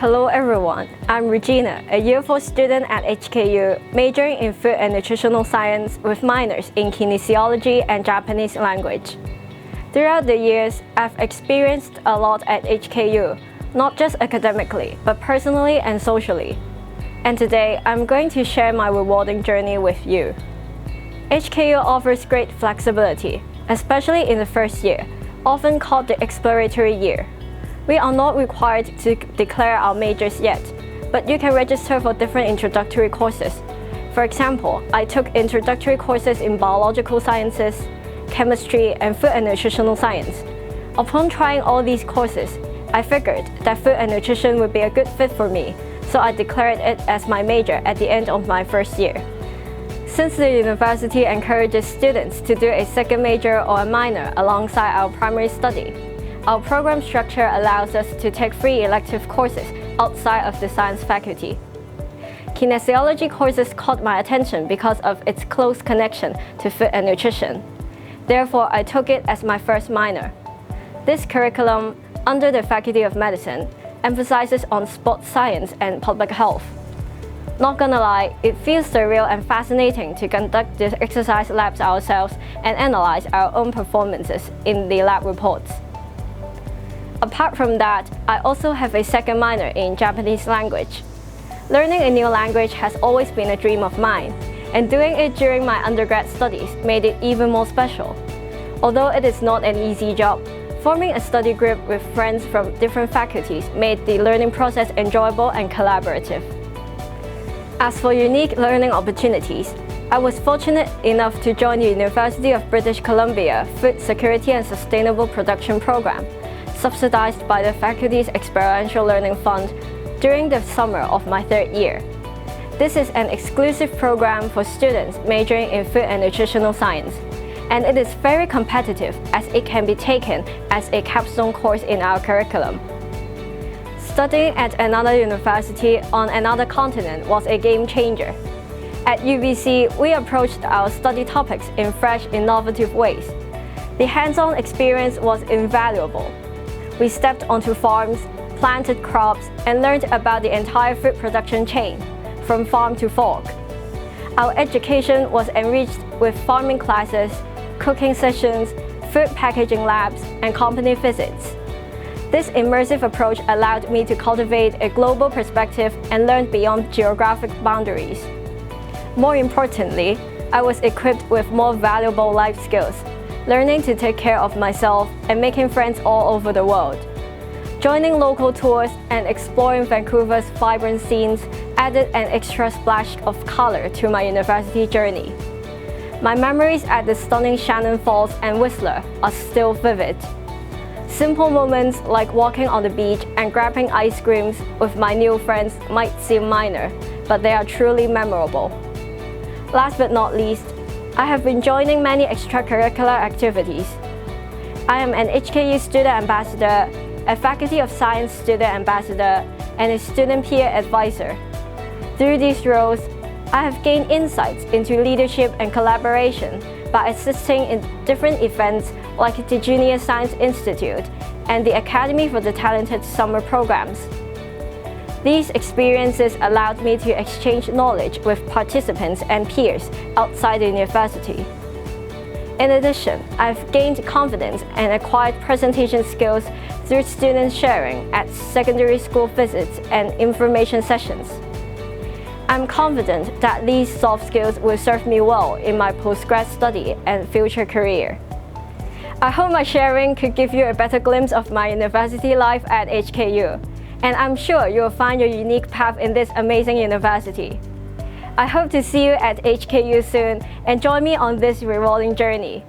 Hello everyone, I'm Regina, a Year 4 student at HKU, majoring in Food and Nutritional Science with minors in Kinesiology and Japanese Language. Throughout the years, I've experienced a lot at HKU, not just academically, but personally and socially. And today, I'm going to share my rewarding journey with you. HKU offers great flexibility, especially in the first year, often called the exploratory year. We are not required to declare our majors yet, but you can register for different introductory courses. For example, I took introductory courses in biological sciences, chemistry, and food and nutritional science. Upon trying all these courses, I figured that food and nutrition would be a good fit for me, so I declared it as my major at the end of my first year. Since the university encourages students to do a second major or a minor alongside our primary study, our program structure allows us to take 3 elective courses outside of the science faculty. Kinesiology courses caught my attention because of its close connection to food and nutrition. Therefore, I took it as my first minor. This curriculum, under the Faculty of Medicine, emphasizes on sports science and public health. Not gonna lie, it feels surreal and fascinating to conduct the exercise labs ourselves and analyze our own performances in the lab reports. Apart from that, I also have a second minor in Japanese language. Learning a new language has always been a dream of mine, and doing it during my undergrad studies made it even more special. Although it is not an easy job, forming a study group with friends from different faculties made the learning process enjoyable and collaborative. As for unique learning opportunities, I was fortunate enough to join the University of British Columbia Food Security and Sustainable Production Program, subsidized by the faculty's Experiential Learning Fund during the summer of my 3rd year. This is an exclusive program for students majoring in Food and Nutritional Science, and it is very competitive as it can be taken as a capstone course in our curriculum. Studying at another university on another continent was a game changer. At UBC, we approached our study topics in fresh, innovative ways. The hands-on experience was invaluable. We stepped onto farms, planted crops, and learned about the entire food production chain, from farm to fork. Our education was enriched with farming classes, cooking sessions, food packaging labs, and company visits. This immersive approach allowed me to cultivate a global perspective and learn beyond geographic boundaries. More importantly, I was equipped with more valuable life skills, learning to take care of myself and making friends all over the world. Joining local tours and exploring Vancouver's vibrant scenes added an extra splash of color to my university journey. My memories at the stunning Shannon Falls and Whistler are still vivid. Simple moments like walking on the beach and grabbing ice creams with my new friends might seem minor, but they are truly memorable. Last but not least, I have been joining many extracurricular activities. I am an HKU student ambassador, a Faculty of Science student ambassador, and a student peer advisor. Through these roles, I have gained insights into leadership and collaboration by assisting in different events like the Junior Science Institute and the Academy for the Talented summer programs. These experiences allowed me to exchange knowledge with participants and peers outside the university. In addition, I've gained confidence and acquired presentation skills through student sharing at secondary school visits and information sessions. I'm confident that these soft skills will serve me well in my postgrad study and future career. I hope my sharing could give you a better glimpse of my university life at HKU, and I'm sure you'll find your unique path in this amazing university. I hope to see you at HKU soon and join me on this rewarding journey.